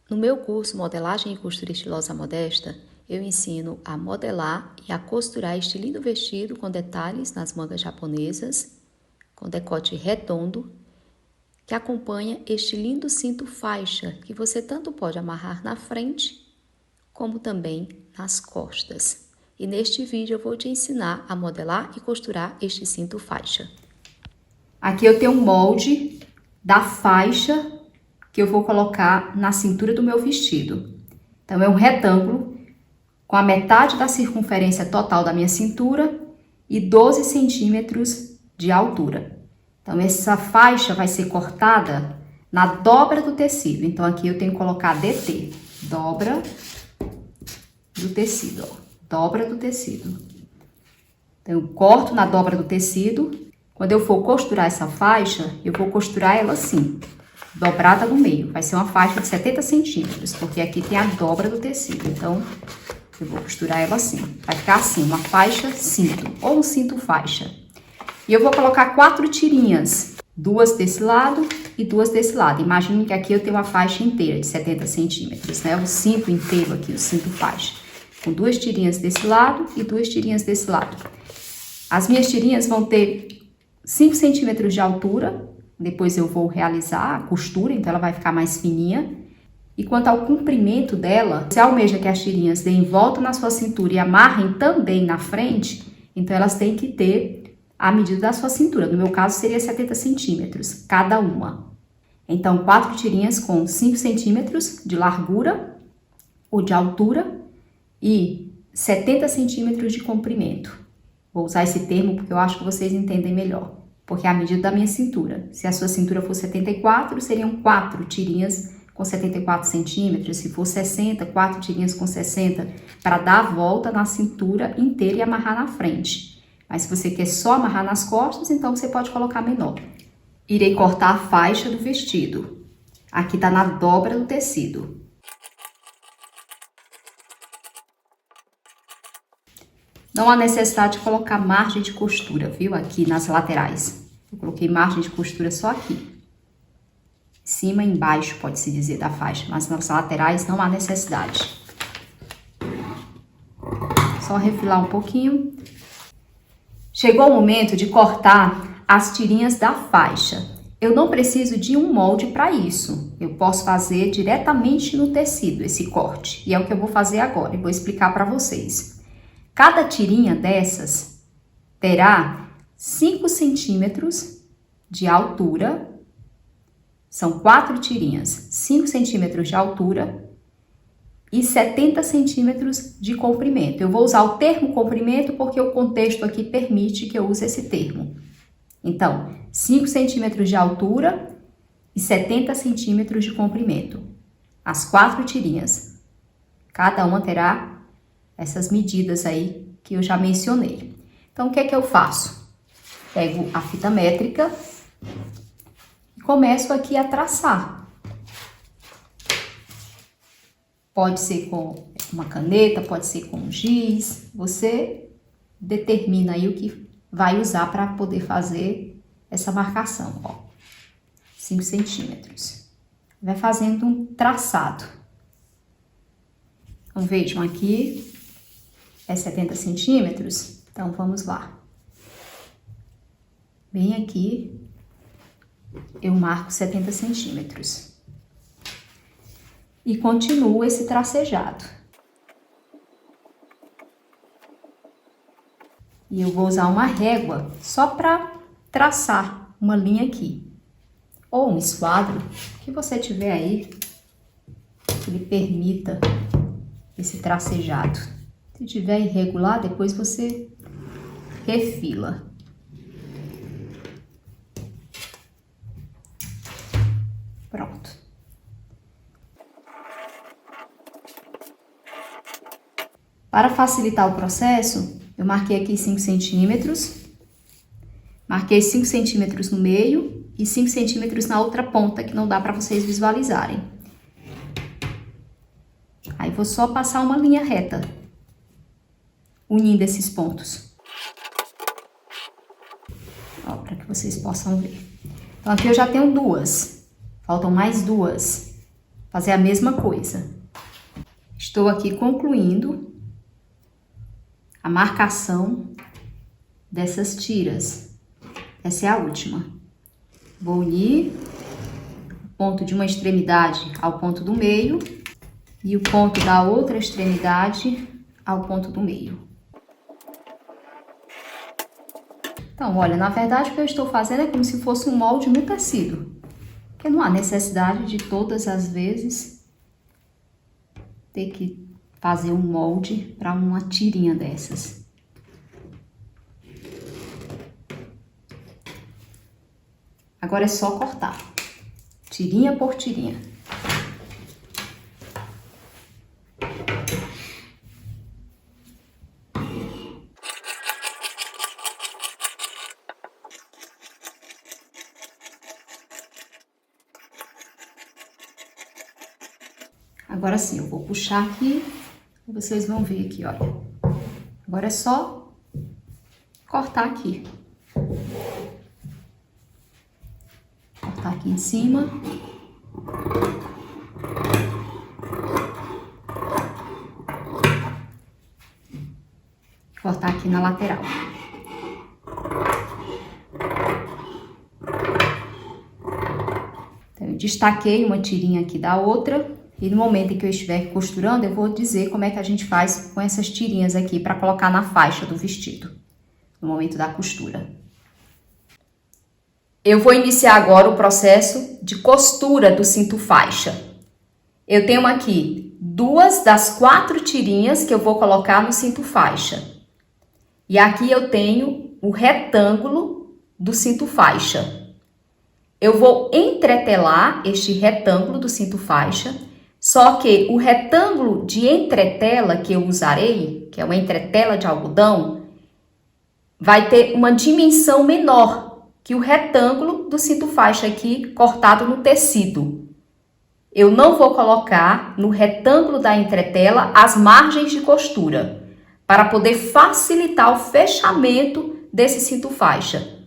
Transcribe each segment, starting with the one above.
No meu curso Modelagem e Costura Estilosa Modesta, eu ensino a modelar e a costurar este lindo vestido com detalhes nas mangas japonesas, com decote redondo, que acompanha este lindo cinto faixa que você tanto pode amarrar na frente, como também nas costas. E neste vídeo eu vou te ensinar a modelar e costurar este cinto faixa. Aqui eu tenho um molde da faixa que eu vou colocar na cintura do meu vestido. Então, é um retângulo com a metade da circunferência total da minha cintura e 12 centímetros de altura. Então, essa faixa vai ser cortada na dobra do tecido. Então, aqui eu tenho que colocar DT, dobra do tecido, ó, dobra do tecido. Então, eu corto na dobra do tecido. Quando eu for costurar essa faixa, eu vou costurar ela assim, dobrada no meio. Vai ser uma faixa de 70 centímetros, porque aqui tem a dobra do tecido. Então, eu vou costurar ela assim. Vai ficar assim, uma faixa cinto, ou um cinto faixa. E eu vou colocar 4 tirinhas, 2 desse lado e 2 desse lado. Imagine que aqui eu tenho uma faixa inteira de 70 centímetros, né? O cinto inteiro aqui, o cinto faixa. Com 2 tirinhas desse lado e 2 tirinhas desse lado. As minhas tirinhas vão ter 5 centímetros de altura. Depois eu vou realizar a costura, então ela vai ficar mais fininha. E quanto ao comprimento dela, você almeja que as tirinhas deem volta na sua cintura e amarrem também na frente, então elas têm que ter a medida da sua cintura. No meu caso, seria 70 centímetros cada uma. Então, 4 tirinhas com 5 centímetros de largura ou de altura e 70 centímetros de comprimento. Vou usar esse termo porque eu acho que vocês entendem melhor. Porque é a medida da minha cintura. Se a sua cintura for 74, seriam 4 tirinhas com 74 centímetros. Se for 60, 4 tirinhas com 60, para dar a volta na cintura inteira e amarrar na frente. Mas se você quer só amarrar nas costas, então você pode colocar menor. Irei cortar a faixa do vestido. Aqui tá na dobra do tecido. Não há necessidade de colocar margem de costura, viu? Aqui nas laterais. Eu coloquei margem de costura só aqui. Cima e embaixo, pode-se dizer, da faixa. Mas nas laterais não há necessidade. Só refilar um pouquinho. Chegou o momento de cortar as tirinhas da faixa. Eu não preciso de um molde para isso. Eu posso fazer diretamente no tecido esse corte. E é o que eu vou fazer agora. E vou explicar para vocês. Cada tirinha dessas terá 5 centímetros de altura. São 4 tirinhas, 5 centímetros de altura e 70 centímetros de comprimento. Eu vou usar o termo comprimento porque o contexto aqui permite que eu use esse termo. Então, 5 centímetros de altura e 70 centímetros de comprimento. As 4 tirinhas. Cada uma terá essas medidas aí que eu já mencionei. Então, o que é que eu faço? Pego a fita métrica e começo aqui a traçar. Pode ser com uma caneta, pode ser com um giz. Você determina aí o que vai usar para poder fazer essa marcação, ó. 5 centímetros. Vai fazendo um traçado. Então, vejam aqui. É 70 centímetros, então vamos lá. Bem aqui, eu marco 70 centímetros. E continuo esse tracejado. E eu vou usar uma régua só para traçar uma linha aqui. Ou um esquadro, que você tiver aí, que lhe permita esse tracejado. Se tiver irregular, depois você refila. Pronto. Para facilitar o processo, eu marquei aqui 5 centímetros. Marquei 5 centímetros no meio e 5 centímetros na outra ponta, que não dá para vocês visualizarem. Aí, vou só passar uma linha reta, unindo esses pontos. Ó, para que vocês possam ver. Então, aqui eu já tenho 2. Faltam mais 2 fazer a mesma coisa. Estou aqui concluindo a marcação dessas tiras. Essa é a última. Vou unir o ponto de uma extremidade ao ponto do meio e o ponto da outra extremidade ao ponto do meio. Então, olha, na verdade o que eu estou fazendo é como se fosse um molde no tecido, porque não há necessidade de todas as vezes ter que fazer um molde para uma tirinha dessas. Agora é só cortar, tirinha por tirinha. Agora sim, eu vou puxar aqui e vocês vão ver aqui, olha. Agora é só cortar aqui. Cortar aqui em cima. Cortar aqui na lateral. Então, eu destaquei uma tirinha aqui da outra. E no momento em que eu estiver costurando, eu vou dizer como é que a gente faz com essas tirinhas aqui para colocar na faixa do vestido, no momento da costura. Eu vou iniciar agora o processo de costura do cinto faixa. Eu tenho aqui 2 das 4 tirinhas que eu vou colocar no cinto faixa. E aqui eu tenho o retângulo do cinto faixa. Eu vou entretelar este retângulo do cinto faixa. Só que o retângulo de entretela que eu usarei, que é uma entretela de algodão, vai ter uma dimensão menor que o retângulo do cinto faixa aqui cortado no tecido. Eu não vou colocar no retângulo da entretela as margens de costura, para poder facilitar o fechamento desse cinto faixa.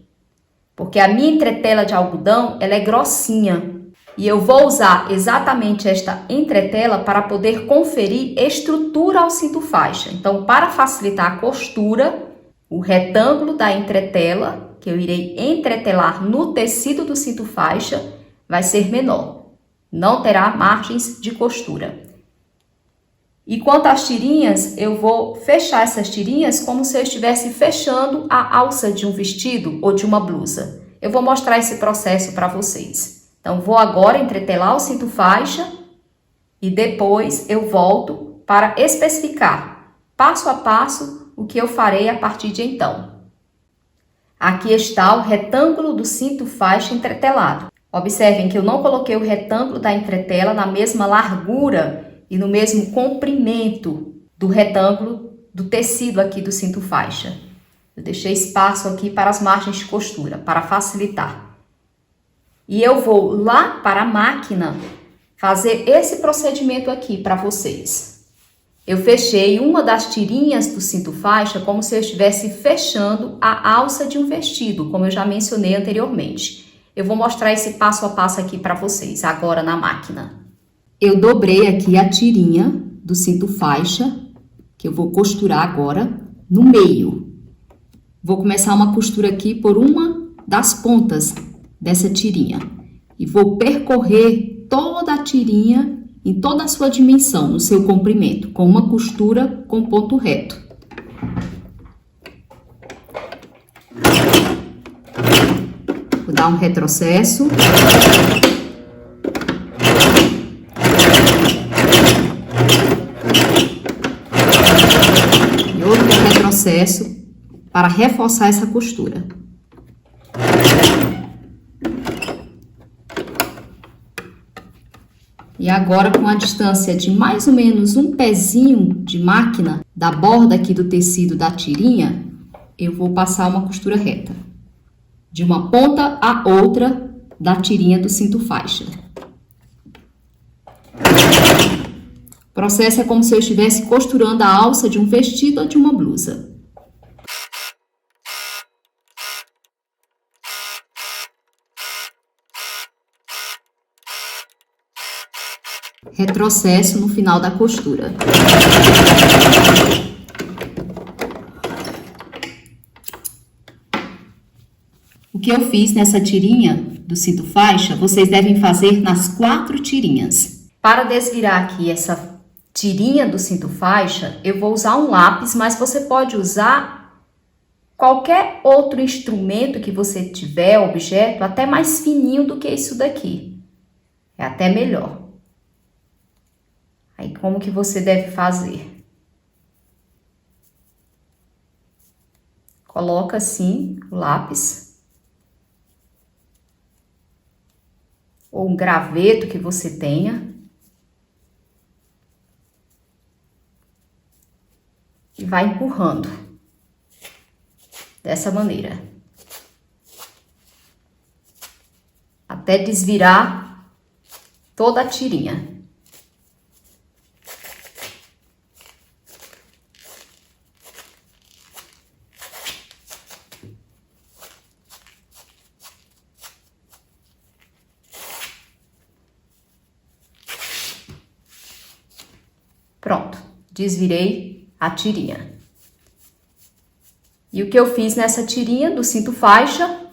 Porque a minha entretela de algodão, ela é grossinha. E eu vou usar exatamente esta entretela para poder conferir estrutura ao cinto faixa. Então, para facilitar a costura, o retângulo da entretela, que eu irei entretelar no tecido do cinto faixa, vai ser menor. Não terá margens de costura. E quanto às tirinhas, eu vou fechar essas tirinhas como se eu estivesse fechando a alça de um vestido ou de uma blusa. Eu vou mostrar esse processo para vocês. Então, vou agora entretelar o cinto faixa e depois eu volto para especificar, passo a passo, o que eu farei a partir de então. Aqui está o retângulo do cinto faixa entretelado. Observem que eu não coloquei o retângulo da entretela na mesma largura e no mesmo comprimento do retângulo do tecido aqui do cinto faixa. Eu deixei espaço aqui para as margens de costura, para facilitar. E eu vou lá para a máquina fazer esse procedimento aqui para vocês. Eu fechei uma das tirinhas do cinto faixa como se eu estivesse fechando a alça de um vestido, como eu já mencionei anteriormente. Eu vou mostrar esse passo a passo aqui para vocês, agora na máquina. Eu dobrei aqui a tirinha do cinto faixa, que eu vou costurar agora, no meio. Vou começar uma costura aqui por uma das pontas dessa tirinha e vou percorrer toda a tirinha em toda a sua dimensão, no seu comprimento, com uma costura com ponto reto. Vou dar um retrocesso. E outro retrocesso para reforçar essa costura. E agora, com a distância de mais ou menos um pezinho de máquina da borda aqui do tecido da tirinha, eu vou passar uma costura reta, de uma ponta a outra da tirinha do cinto faixa. O processo é como se eu estivesse costurando a alça de um vestido ou de uma blusa. retrocesso no final da costura. O que eu fiz nessa tirinha do cinto faixa, vocês devem fazer nas 4 tirinhas. Para desvirar aqui essa tirinha do cinto faixa, eu vou usar um lápis, mas você pode usar qualquer outro instrumento que você tiver, objeto, até mais fininho do que isso daqui. É até melhor. Aí, como que você deve fazer? Coloca assim o lápis. Ou um graveto que você tenha. E vai empurrando. Dessa maneira. Até desvirar toda a tirinha. Pronto, desvirei a tirinha. E o que eu fiz nessa tirinha do cinto faixa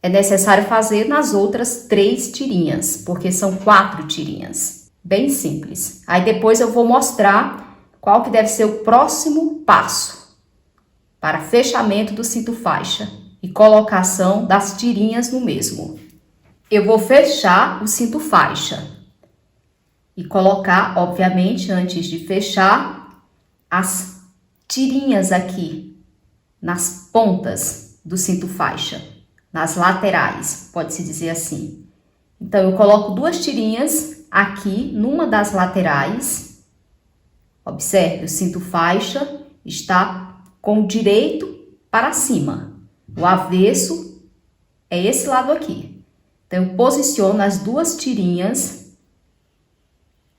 é necessário fazer nas outras 3 tirinhas, porque são 4 tirinhas. Bem simples. Aí depois eu vou mostrar qual que deve ser o próximo passo para fechamento do cinto faixa e colocação das tirinhas no mesmo. Eu vou fechar o cinto faixa. E colocar, obviamente, antes de fechar, as tirinhas aqui, nas pontas do cinto faixa, nas laterais, pode-se dizer assim. Então, eu coloco 2 tirinhas aqui, numa das laterais. Observe, o cinto faixa está com o direito para cima. O avesso é esse lado aqui. Então, eu posiciono as 2 tirinhas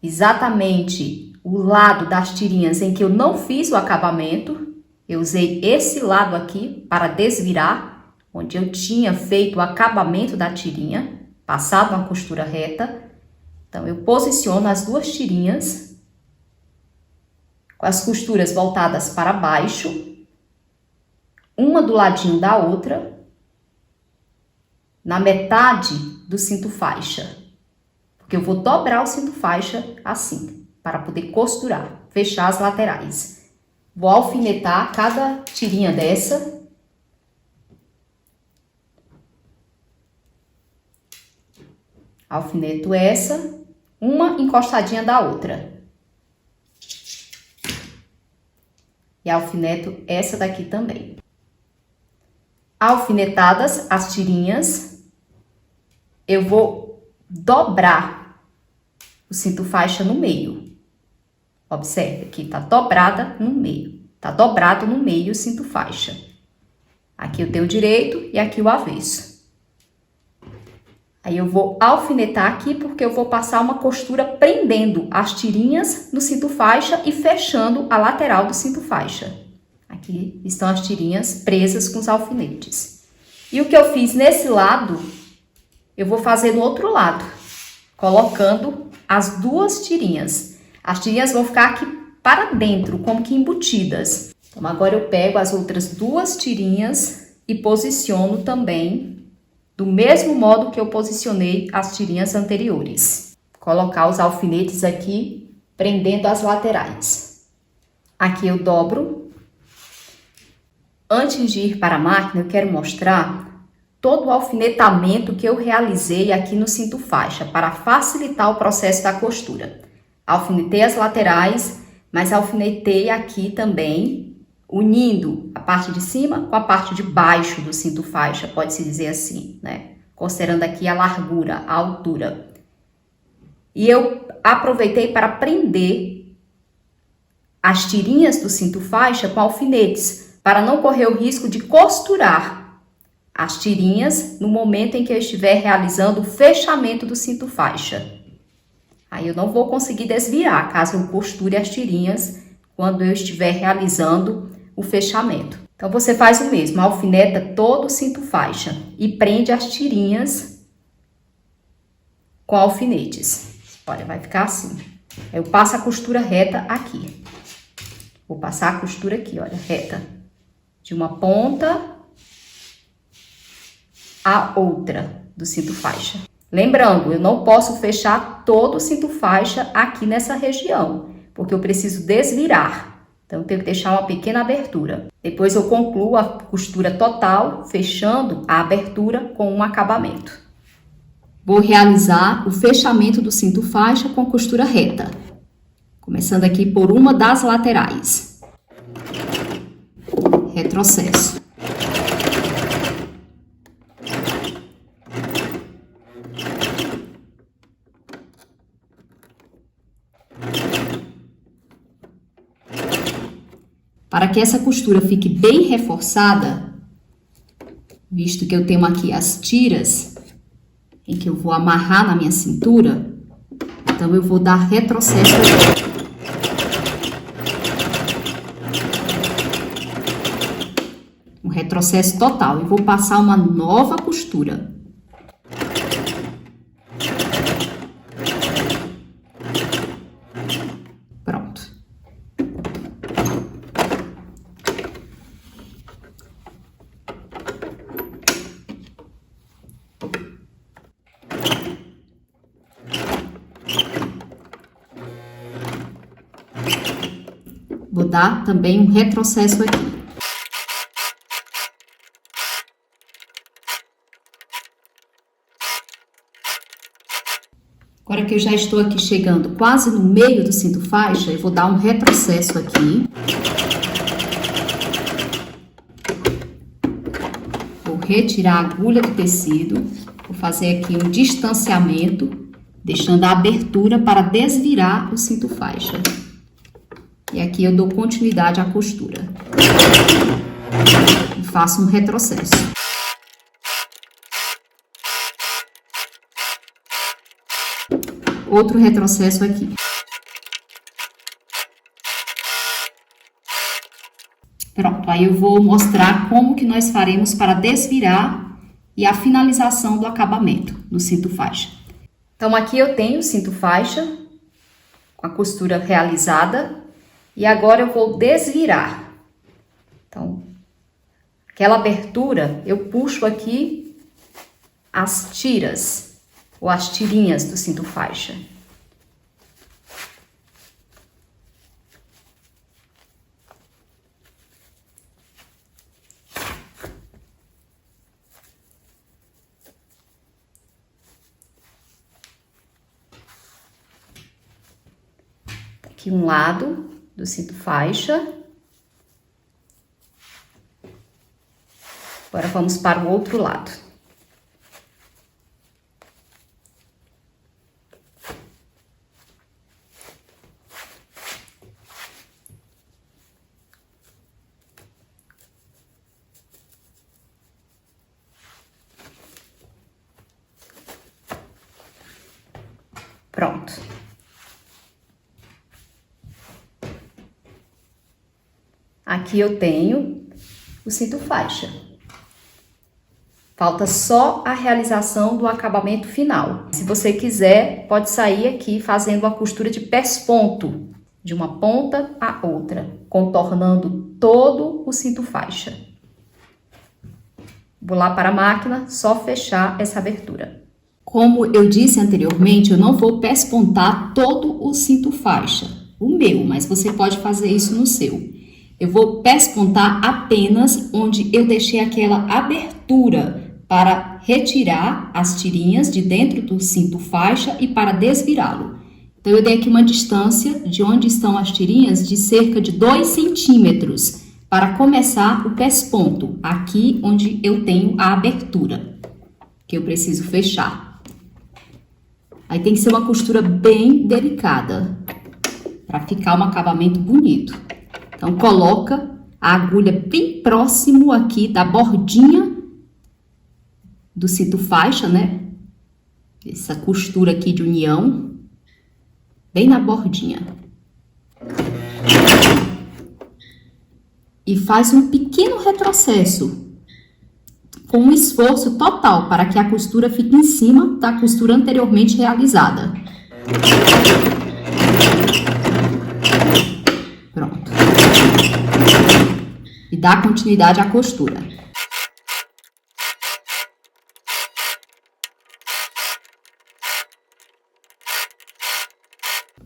exatamente o lado das tirinhas em que eu não fiz o acabamento. Eu usei esse lado aqui para desvirar, onde eu tinha feito o acabamento da tirinha, passado uma costura reta. Então, eu posiciono as 2 tirinhas com as costuras voltadas para baixo, uma do ladinho da outra, na metade do cinto faixa. Porque eu vou dobrar o cinto faixa assim, para poder costurar, fechar as laterais. Vou alfinetar cada tirinha dessa. Alfineto essa, uma encostadinha da outra. E alfineto essa daqui também. Alfinetadas as tirinhas, eu vou dobrar o cinto faixa no meio. Observe aqui, tá dobrada no meio. Tá dobrado no meio o cinto faixa. Aqui eu tenho o direito e aqui o avesso. Aí eu vou alfinetar aqui porque eu vou passar uma costura prendendo as tirinhas no cinto faixa e fechando a lateral do cinto faixa. Aqui estão as tirinhas presas com os alfinetes. E o que eu fiz nesse lado, eu vou fazer no outro lado, colocando as 2 tirinhas. As tirinhas vão ficar aqui para dentro, como que embutidas. Então, agora eu pego as outras 2 tirinhas e posiciono também do mesmo modo que eu posicionei as tirinhas anteriores. Colocar os alfinetes aqui, prendendo as laterais. Aqui eu dobro. Antes de ir para a máquina, eu quero mostrar todo o alfinetamento que eu realizei aqui no cinto faixa, para facilitar o processo da costura. Alfinetei as laterais, mas alfinetei aqui também, unindo a parte de cima com a parte de baixo do cinto faixa, pode-se dizer assim, né? Considerando aqui a largura, a altura. E eu aproveitei para prender as tirinhas do cinto faixa com alfinetes, para não correr o risco de costurar as tirinhas no momento em que eu estiver realizando o fechamento do cinto faixa. Aí eu não vou conseguir desviar, caso eu costure as tirinhas quando eu estiver realizando o fechamento. Então, você faz o mesmo, alfineta todo o cinto faixa e prende as tirinhas com alfinetes. Olha, vai ficar assim. Eu passo a costura reta aqui. Vou passar a costura aqui, olha, reta. De uma ponta a outra do cinto faixa. Lembrando, eu não posso fechar todo o cinto faixa aqui nessa região, porque eu preciso desvirar. Então, eu tenho que deixar uma pequena abertura. Depois eu concluo a costura total, fechando a abertura com um acabamento. Vou realizar o fechamento do cinto faixa com costura reta. Começando aqui por uma das laterais. Retrocesso. Para que essa costura fique bem reforçada, visto que eu tenho aqui as tiras em que eu vou amarrar na minha cintura, então eu vou dar retrocesso aqui. Um retrocesso total. E vou passar uma nova costura. Pronto. Vou dar também um retrocesso aqui. Agora que eu já estou aqui chegando quase no meio do cinto faixa, eu vou dar um retrocesso aqui. Vou retirar a agulha do tecido, vou fazer aqui um distanciamento, deixando a abertura para desvirar o cinto faixa. E aqui eu dou continuidade à costura. E faço um retrocesso. Outro retrocesso aqui. Pronto, aí eu vou mostrar como que nós faremos para desvirar e a finalização do acabamento no cinto faixa. Então, aqui eu tenho o cinto faixa com a costura realizada e agora eu vou desvirar. Então, aquela abertura, eu puxo aqui as tiras ou as tirinhas do cinto faixa. Aqui um lado do cinto faixa. Agora vamos para o outro lado. Pronto. Aqui eu tenho o cinto faixa. Falta só a realização do acabamento final. Se você quiser, pode sair aqui fazendo a costura de pesponto, de uma ponta a outra, contornando todo o cinto faixa. Vou lá para a máquina, só fechar essa abertura. Como eu disse anteriormente, eu não vou pespontar todo o cinto faixa, o meu, mas você pode fazer isso no seu. Eu vou pespontar apenas onde eu deixei aquela abertura para retirar as tirinhas de dentro do cinto faixa e para desvirá-lo. Então, eu dei aqui uma distância de onde estão as tirinhas de cerca de 2 centímetros para começar o pesponto, aqui onde eu tenho a abertura, que eu preciso fechar. Aí tem que ser uma costura bem delicada, para ficar um acabamento bonito. Então, coloca a agulha bem próximo aqui da bordinha do cinto faixa, né? Essa costura aqui de união, bem na bordinha. E faz um pequeno retrocesso, com um esforço total para que a costura fique em cima da costura anteriormente realizada. Pronto. E dá continuidade à costura.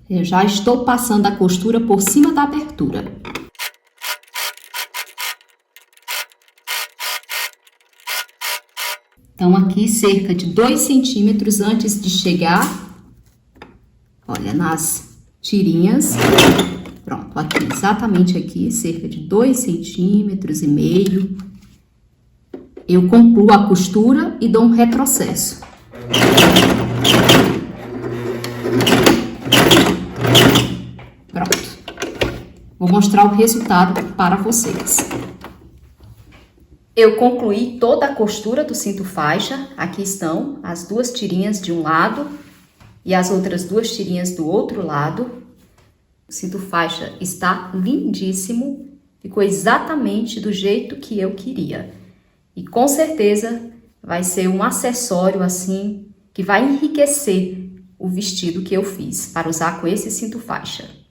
Eu já estou passando a costura por cima da abertura. Então, aqui cerca de 2 centímetros antes de chegar, olha, nas tirinhas. Pronto, aqui, exatamente aqui, cerca de 2,5 centímetros. Eu concluo a costura e dou um retrocesso. Pronto. Vou mostrar o resultado para vocês. Eu concluí toda a costura do cinto faixa. Aqui estão as 2 tirinhas de um lado e as outras 2 tirinhas do outro lado. O cinto faixa está lindíssimo, ficou exatamente do jeito que eu queria. E com certeza vai ser um acessório assim que vai enriquecer o vestido que eu fiz para usar com esse cinto faixa.